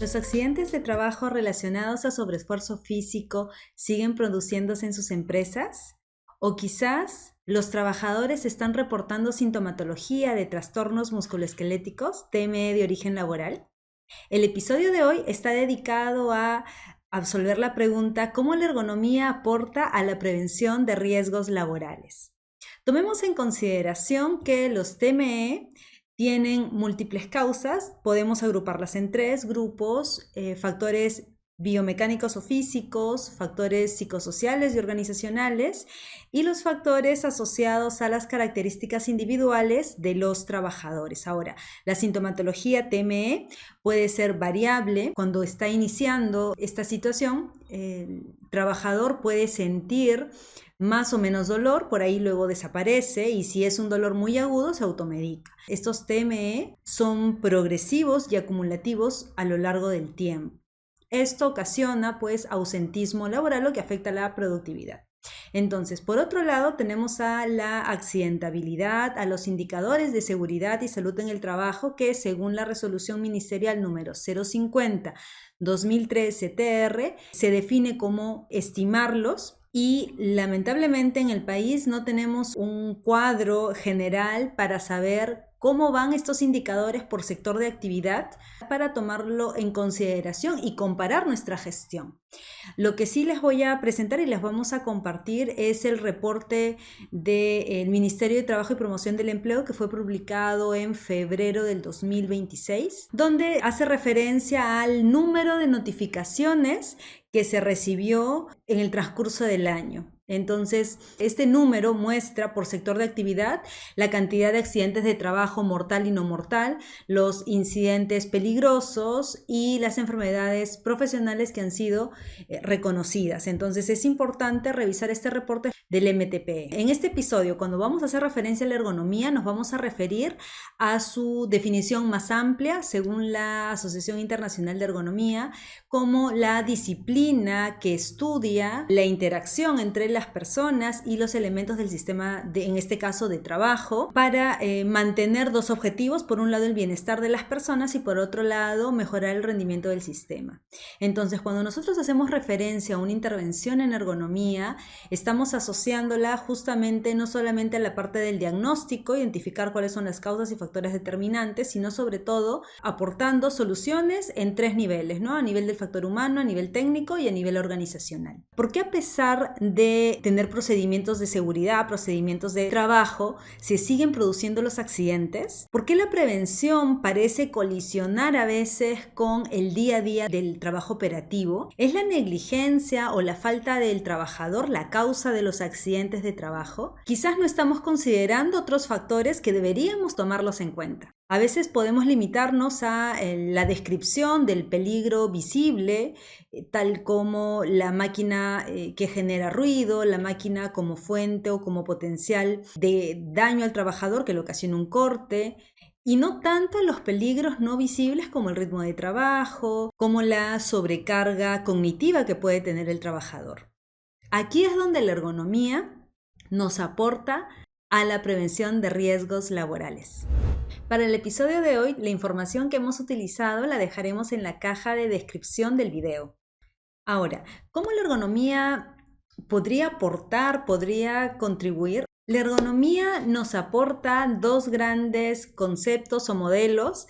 ¿Los accidentes de trabajo relacionados a sobreesfuerzo físico siguen produciéndose en sus empresas? ¿O quizás los trabajadores están reportando sintomatología de trastornos musculoesqueléticos, TME de origen laboral? El episodio de hoy está dedicado a absolver la pregunta ¿cómo la ergonomía aporta a la prevención de riesgos laborales? Tomemos en consideración que los TME tienen múltiples causas, podemos agruparlas en tres grupos: factores biomecánicos o físicos, factores psicosociales y organizacionales, y los factores asociados a las características individuales de los trabajadores. Ahora, la sintomatología TME puede ser variable. Cuando está iniciando esta situación, el trabajador puede sentir más o menos dolor, por ahí luego desaparece, y si es un dolor muy agudo se automedica. Estos TME son progresivos y acumulativos a lo largo del tiempo. Esto ocasiona pues ausentismo laboral, lo que afecta la productividad. Entonces, por otro lado, tenemos a la accidentabilidad, a los indicadores de seguridad y salud en el trabajo, que según la resolución ministerial número 050-2013-TR se define como estimarlos. Y lamentablemente en el país no tenemos un cuadro general para saber cómo van estos indicadores por sector de actividad para tomarlo en consideración y comparar nuestra gestión. Lo que sí les voy a presentar y les vamos a compartir es el reporte del Ministerio de Trabajo y Promoción del Empleo, que fue publicado en febrero del 2026, donde hace referencia al número de notificaciones que se recibió en el transcurso del año. Entonces, este número muestra por sector de actividad la cantidad de accidentes de trabajo mortal y no mortal, los incidentes peligrosos y las enfermedades profesionales que han sido reconocidas. Entonces, es importante revisar este reporte del MTPE. En este episodio, cuando vamos a hacer referencia a la ergonomía, nos vamos a referir a su definición más amplia, según la Asociación Internacional de Ergonomía, como la disciplina que estudia la interacción entre las personas y los elementos del sistema, en este caso de trabajo, para mantener dos objetivos: por un lado el bienestar de las personas y por otro lado mejorar el rendimiento del sistema. Entonces, cuando nosotros hacemos referencia a una intervención en ergonomía, estamos asociándola justamente no solamente a la parte del diagnóstico, identificar cuáles son las causas y factores determinantes, sino sobre todo aportando soluciones en tres niveles, ¿no? A nivel del factor humano, a nivel técnico y a nivel organizacional. ¿Por qué, a pesar de tener procedimientos de seguridad, procedimientos de trabajo, se siguen produciendo los accidentes? ¿Por qué la prevención parece colisionar a veces con el día a día del trabajo operativo? ¿Es la negligencia o la falta del trabajador la causa de los accidentes de trabajo? Quizás no estamos considerando otros factores que deberíamos tomarlos en cuenta. A veces podemos limitarnos a la descripción del peligro visible, tal como la máquina que genera ruido, la máquina como fuente o como potencial de daño al trabajador que le ocasiona un corte, y no tanto los peligros no visibles como el ritmo de trabajo, como la sobrecarga cognitiva que puede tener el trabajador. Aquí es donde la ergonomía nos aporta a la prevención de riesgos laborales. Para el episodio de hoy, la información que hemos utilizado la dejaremos en la caja de descripción del video. Ahora, ¿cómo la ergonomía podría aportar, podría contribuir? La ergonomía nos aporta dos grandes conceptos o modelos.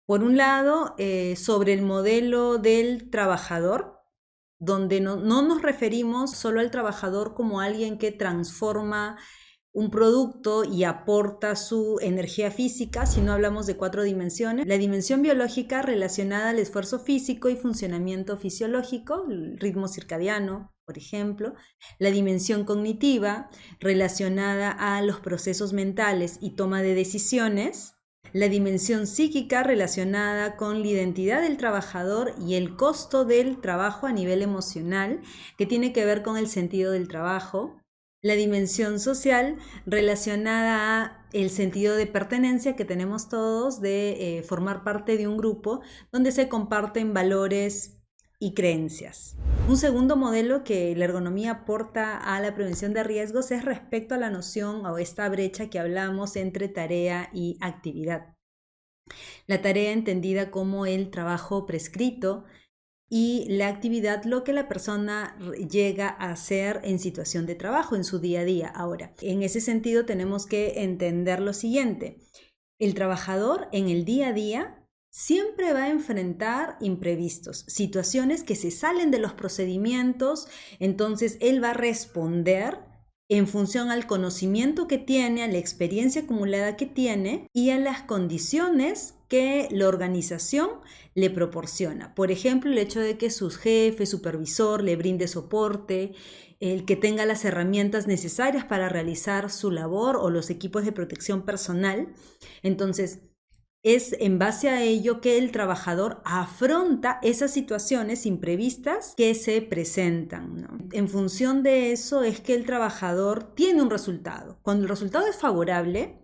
Por un lado, sobre el modelo del trabajador, donde no nos referimos solo al trabajador como alguien que transforma un producto y aporta su energía física, sino hablamos de cuatro dimensiones: la dimensión biológica relacionada al esfuerzo físico y funcionamiento fisiológico, el ritmo circadiano, por ejemplo; la dimensión cognitiva relacionada a los procesos mentales y toma de decisiones; la dimensión psíquica relacionada con la identidad del trabajador y el costo del trabajo a nivel emocional, que tiene que ver con el sentido del trabajo; la dimensión social relacionada a el sentido de pertenencia que tenemos todos de formar parte de un grupo donde se comparten valores y creencias. Un segundo modelo que la ergonomía aporta a la prevención de riesgos es respecto a la noción o esta brecha que hablamos entre tarea y actividad. La tarea entendida como el trabajo prescrito y la actividad, lo que la persona llega a hacer en situación de trabajo, en su día a día. Ahora, en ese sentido tenemos que entender lo siguiente. El trabajador en el día a día siempre va a enfrentar imprevistos, situaciones que se salen de los procedimientos, entonces él va a responder en función al conocimiento que tiene, a la experiencia acumulada que tiene y a las condiciones que la organización le proporciona. Por ejemplo, el hecho de que sus jefes, supervisor le brinde soporte, el que tenga las herramientas necesarias para realizar su labor o los equipos de protección personal. Entonces, es en base a ello que el trabajador afronta esas situaciones imprevistas que se presentan, ¿no? En función de eso es que el trabajador tiene un resultado. Cuando el resultado es favorable,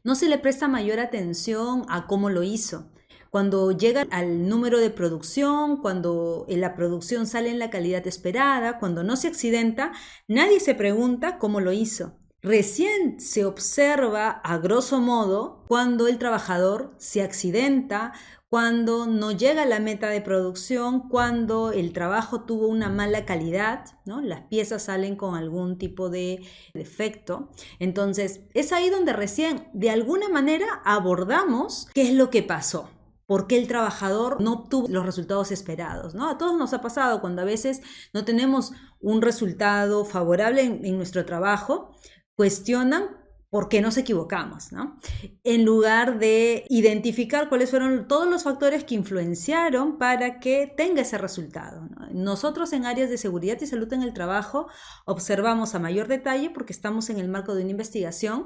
no se le presta mayor atención a cómo lo hizo. Cuando llega al número de producción, cuando la producción sale en la calidad esperada, cuando no se accidenta, nadie se pregunta cómo lo hizo. Recién se observa a grosso modo cuando el trabajador se accidenta, cuando no llega a la meta de producción, cuando el trabajo tuvo una mala calidad, ¿no? Las piezas salen con algún tipo de defecto. Entonces, es ahí donde recién, de alguna manera, abordamos qué es lo que pasó. ¿Por qué el trabajador no obtuvo los resultados esperados? ¿No? A todos nos ha pasado cuando a veces no tenemos un resultado favorable en nuestro trabajo, cuestionan por qué nos equivocamos, ¿no? En lugar de identificar cuáles fueron todos los factores que influenciaron para que tenga ese resultado, ¿no? Nosotros en áreas de seguridad y salud en el trabajo observamos a mayor detalle, porque estamos en el marco de una investigación,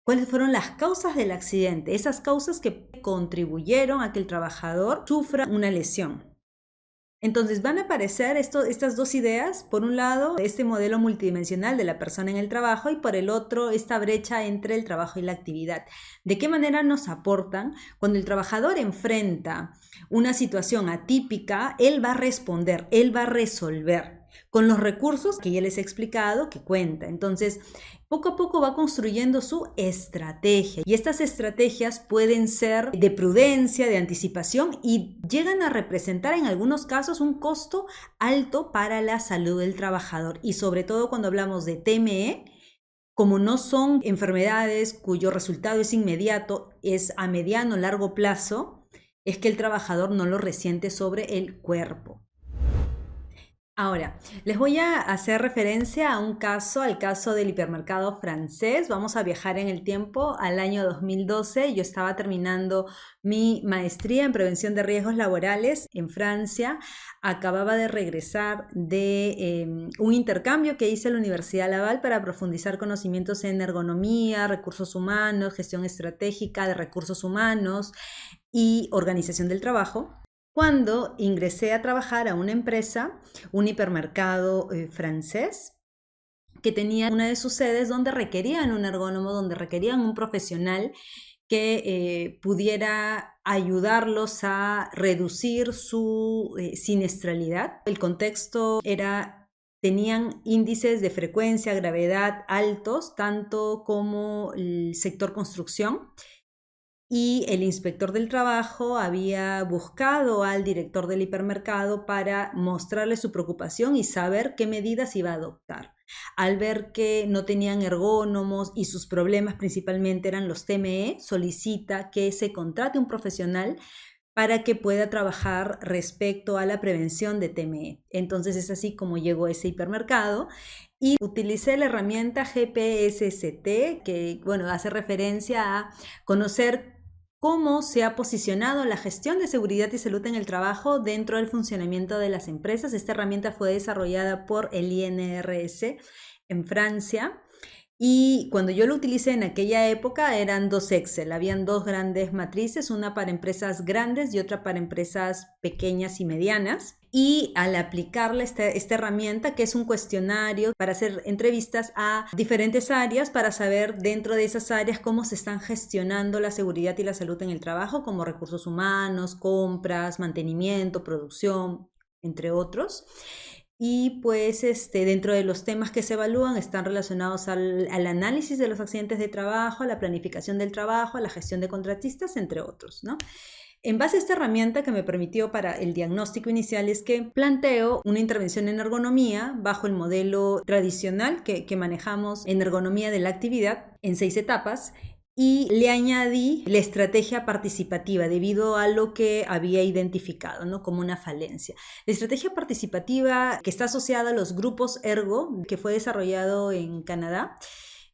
cuáles fueron las causas del accidente, esas causas que contribuyeron a que el trabajador sufra una lesión. Entonces van a aparecer estas dos ideas, por un lado este modelo multidimensional de la persona en el trabajo y por el otro esta brecha entre el trabajo y la actividad. ¿De qué manera nos aportan? Cuando el trabajador enfrenta una situación atípica, él va a responder, él va a resolver con los recursos que ya les he explicado que cuenta. Entonces, poco a poco va construyendo su estrategia y estas estrategias pueden ser de prudencia, de anticipación y llegan a representar en algunos casos un costo alto para la salud del trabajador y sobre todo cuando hablamos de TME, como no son enfermedades cuyo resultado es inmediato, es a mediano o largo plazo, es que el trabajador no lo resiente sobre el cuerpo. Ahora, les voy a hacer referencia a un caso, al caso del hipermercado francés. Vamos a viajar en el tiempo al año 2012. Yo estaba terminando mi maestría en prevención de riesgos laborales en Francia. Acababa de regresar de un intercambio que hice en la Universidad Laval para profundizar conocimientos en ergonomía, recursos humanos, gestión estratégica de recursos humanos y organización del trabajo, cuando ingresé a trabajar a una empresa, un hipermercado francés, que tenía una de sus sedes donde requerían un ergónomo, donde requerían un profesional que pudiera ayudarlos a reducir su siniestralidad. El contexto era, tenían índices de frecuencia, gravedad altos, tanto como el sector construcción. Y el inspector del trabajo había buscado al director del hipermercado para mostrarle su preocupación y saber qué medidas iba a adoptar. Al ver que no tenían ergónomos y sus problemas principalmente eran los TME, solicita que se contrate un profesional para que pueda trabajar respecto a la prevención de TME. Entonces es así como llegó ese hipermercado y utilicé la herramienta GPSST, que hace referencia a conocer cómo se ha posicionado la gestión de seguridad y salud en el trabajo dentro del funcionamiento de las empresas. Esta herramienta fue desarrollada por el INRS en Francia y cuando yo lo utilicé en aquella época eran dos Excel, habían dos grandes matrices, una para empresas grandes y otra para empresas pequeñas y medianas. Y al aplicarle esta herramienta, que es un cuestionario para hacer entrevistas a diferentes áreas para saber dentro de esas áreas cómo se están gestionando la seguridad y la salud en el trabajo, como recursos humanos, compras, mantenimiento, producción, entre otros. y pues dentro de los temas que se evalúan están relacionados al análisis de los accidentes de trabajo, a la planificación del trabajo, a la gestión de contratistas, entre otros, ¿no? En base a esta herramienta que me permitió para el diagnóstico inicial es que planteo una intervención en ergonomía bajo el modelo tradicional que manejamos en ergonomía de la actividad en 6 etapas, y le añadí la estrategia participativa debido a lo que había identificado, ¿no?, como una falencia. La estrategia participativa, que está asociada a los grupos Ergo, que fue desarrollado en Canadá,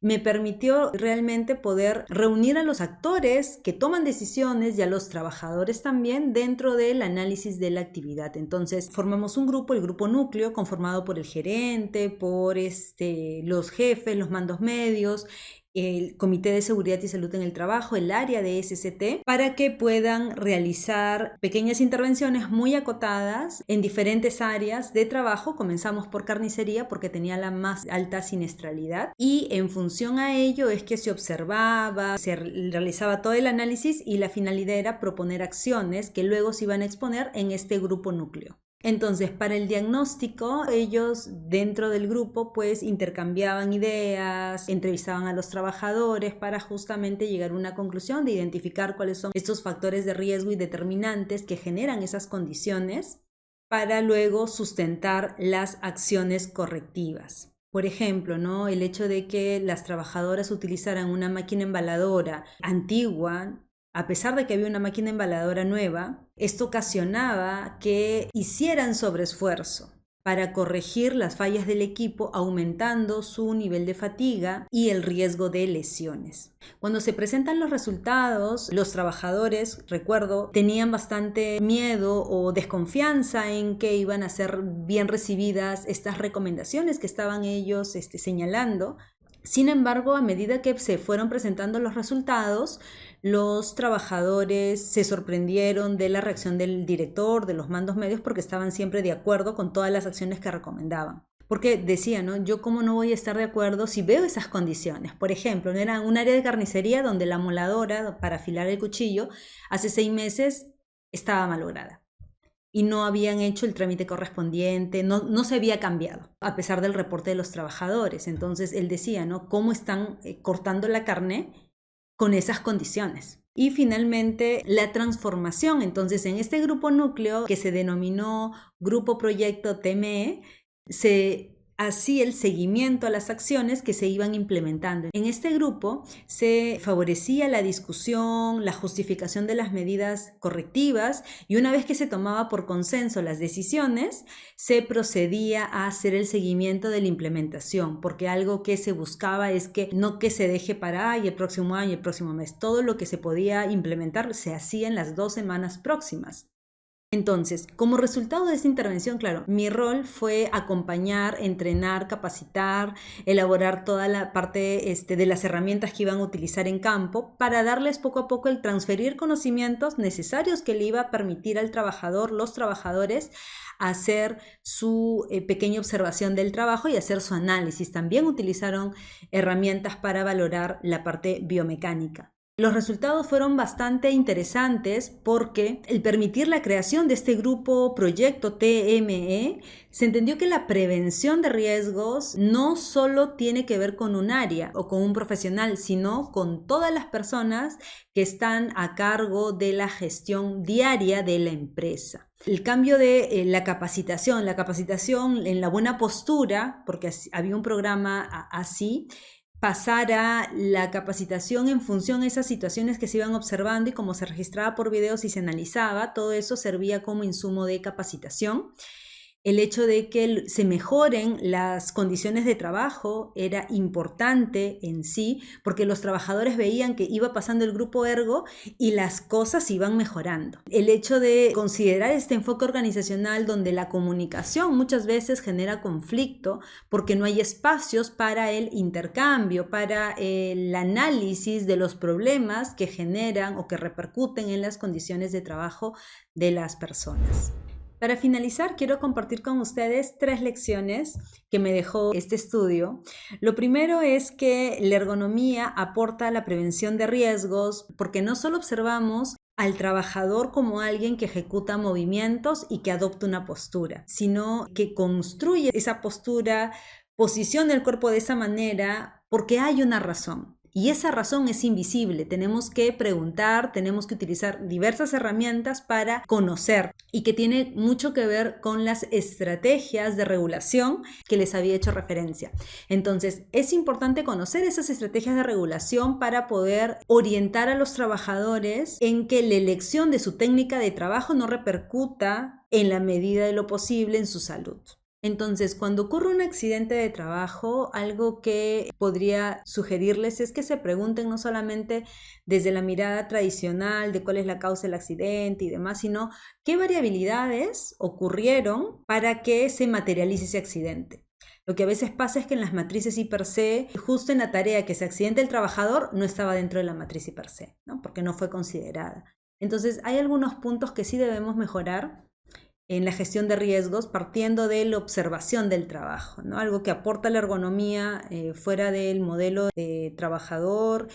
me permitió realmente poder reunir a los actores que toman decisiones y a los trabajadores también dentro del análisis de la actividad. Entonces formamos un grupo, el grupo núcleo, conformado por el gerente, por los jefes, los mandos medios, el Comité de Seguridad y Salud en el Trabajo, el área de SCT, para que puedan realizar pequeñas intervenciones muy acotadas en diferentes áreas de trabajo. Comenzamos por carnicería porque tenía la más alta siniestralidad, y en función a ello es que se observaba, se realizaba todo el análisis, y la finalidad era proponer acciones que luego se iban a exponer en este grupo núcleo. Entonces, para el diagnóstico, ellos dentro del grupo pues intercambiaban ideas, entrevistaban a los trabajadores para justamente llegar a una conclusión de identificar cuáles son estos factores de riesgo y determinantes que generan esas condiciones para luego sustentar las acciones correctivas. Por ejemplo, ¿no?, el hecho de que las trabajadoras utilizaran una máquina embaladora antigua, a pesar de que había una máquina embaladora nueva, esto ocasionaba que hicieran sobreesfuerzo para corregir las fallas del equipo, aumentando su nivel de fatiga y el riesgo de lesiones. Cuando se presentan los resultados, los trabajadores, recuerdo, tenían bastante miedo o desconfianza en que iban a ser bien recibidas estas recomendaciones que estaban ellos señalando. Sin embargo, a medida que se fueron presentando los resultados, los trabajadores se sorprendieron de la reacción del director, de los mandos medios, porque estaban siempre de acuerdo con todas las acciones que recomendaban. Porque decían, ¿no?, yo cómo no voy a estar de acuerdo si veo esas condiciones. Por ejemplo, era un área de carnicería donde la moladora para afilar el cuchillo hace 6 meses estaba malograda y no habían hecho el trámite correspondiente, no se había cambiado, a pesar del reporte de los trabajadores. Entonces él decía, ¿no?, cómo están cortando la carne con esas condiciones. Y finalmente la transformación. Entonces en este grupo núcleo, que se denominó Grupo Proyecto TME, se hacía el seguimiento a las acciones que se iban implementando. En este grupo se favorecía la discusión, la justificación de las medidas correctivas, y una vez que se tomaba por consenso las decisiones, se procedía a hacer el seguimiento de la implementación, porque algo que se buscaba es que no que se deje para el próximo año, el próximo mes. Todo lo que se podía implementar se hacía en las 2 semanas próximas. Entonces, como resultado de esta intervención, claro, mi rol fue acompañar, entrenar, capacitar, elaborar toda la parte de las herramientas que iban a utilizar en campo, para darles poco a poco el transferir conocimientos necesarios que le iba a permitir al trabajador, los trabajadores, hacer su pequeña observación del trabajo y hacer su análisis. También utilizaron herramientas para valorar la parte biomecánica. Los resultados fueron bastante interesantes porque el permitir la creación de este grupo proyecto TME, se entendió que la prevención de riesgos no solo tiene que ver con un área o con un profesional, sino con todas las personas que están a cargo de la gestión diaria de la empresa. El cambio de la capacitación en la buena postura, porque había un programa así, pasar a la capacitación en función de esas situaciones que se iban observando, y como se registraba por videos y se analizaba, todo eso servía como insumo de capacitación. El hecho de que se mejoren las condiciones de trabajo era importante en sí, porque los trabajadores veían que iba pasando el grupo Ergo y las cosas iban mejorando. El hecho de considerar este enfoque organizacional, donde la comunicación muchas veces genera conflicto porque no hay espacios para el intercambio, para el análisis de los problemas que generan o que repercuten en las condiciones de trabajo de las personas. Para finalizar, quiero compartir con ustedes 3 lecciones que me dejó este estudio. Lo primero es que la ergonomía aporta a la prevención de riesgos, porque no solo observamos al trabajador como alguien que ejecuta movimientos y que adopta una postura, sino que construye esa postura, posiciona el cuerpo de esa manera porque hay una razón. Y esa razón es invisible. Tenemos que preguntar, tenemos que utilizar diversas herramientas para conocer, y que tiene mucho que ver con las estrategias de regulación que les había hecho referencia. Entonces, es importante conocer esas estrategias de regulación para poder orientar a los trabajadores en que la elección de su técnica de trabajo no repercuta en la medida de lo posible en su salud. Entonces, cuando ocurre un accidente de trabajo, algo que podría sugerirles es que se pregunten no solamente desde la mirada tradicional de cuál es la causa del accidente y demás, sino qué variabilidades ocurrieron para que se materialice ese accidente. Lo que a veces pasa es que en las matrices I per se, justo en la tarea que se accidente el trabajador, no estaba dentro de la matriz I per se, ¿no? Porque no fue considerada. Entonces, hay algunos puntos que sí debemos mejorar en la gestión de riesgos, partiendo de la observación del trabajo, ¿no? Algo que aporta la ergonomía fuera del modelo de trabajador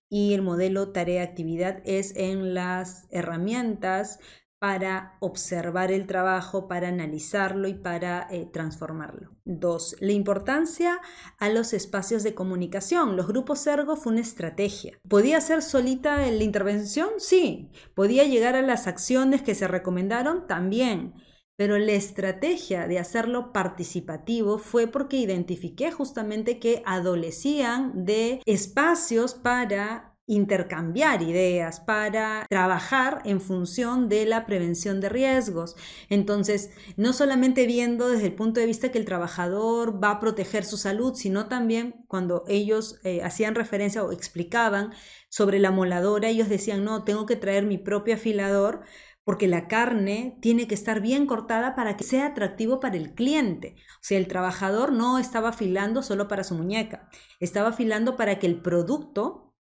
y el modelo tarea-actividad es en las herramientas para observar el trabajo, para analizarlo y para transformarlo. 2. La importancia a los espacios de comunicación. Los grupos ergo fue una estrategia. ¿Podía ser solita la intervención? Sí. ¿Podía llegar a las acciones que se recomendaron? También. Pero la estrategia de hacerlo participativo fue porque identifiqué justamente que adolecían de espacios para intercambiar ideas, para trabajar en función de la prevención de riesgos. Entonces, no solamente viendo desde el punto de vista que el trabajador va a proteger su salud, sino también cuando ellos hacían referencia o explicaban sobre la moladora, ellos decían, no, tengo que traer mi propio afilador, porque la carne tiene que estar bien cortada para que sea atractivo para el cliente. O sea, el trabajador no estaba afilando solo para su muñeca, estaba afilando para que el producto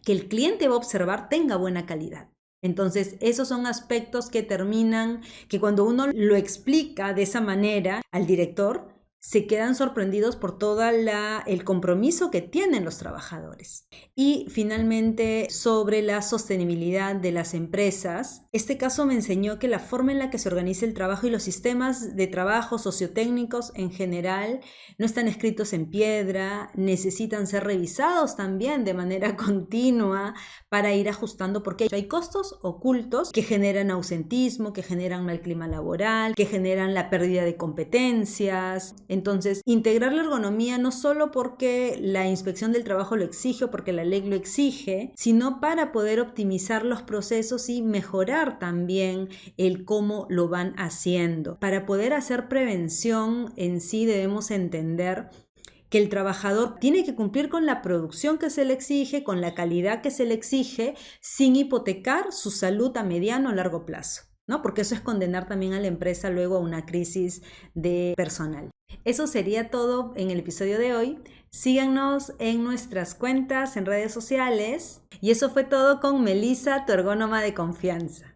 que el cliente va a observar tenga buena calidad. Entonces, esos son aspectos que terminan, que cuando uno lo explica de esa manera al director, se quedan sorprendidos por todo el compromiso que tienen los trabajadores. Y finalmente, sobre la sostenibilidad de las empresas, este caso me enseñó que la forma en la que se organiza el trabajo y los sistemas de trabajo sociotécnicos en general no están escritos en piedra, necesitan ser revisados también de manera continua para ir ajustando, porque hay costos ocultos que generan ausentismo, que generan mal clima laboral, que generan la pérdida de competencias. Entonces, integrar la ergonomía no solo porque la inspección del trabajo lo exige o porque la ley lo exige, sino para poder optimizar los procesos y mejorar también el cómo lo van haciendo. Para poder hacer prevención en sí debemos entender que el trabajador tiene que cumplir con la producción que se le exige, con la calidad que se le exige, sin hipotecar su salud a mediano o largo plazo, ¿no? Porque eso es condenar también a la empresa luego a una crisis de personal. Eso sería todo en el episodio de hoy. Síganos en nuestras cuentas en redes sociales. Y eso fue todo con Melissa, tu ergónoma de confianza.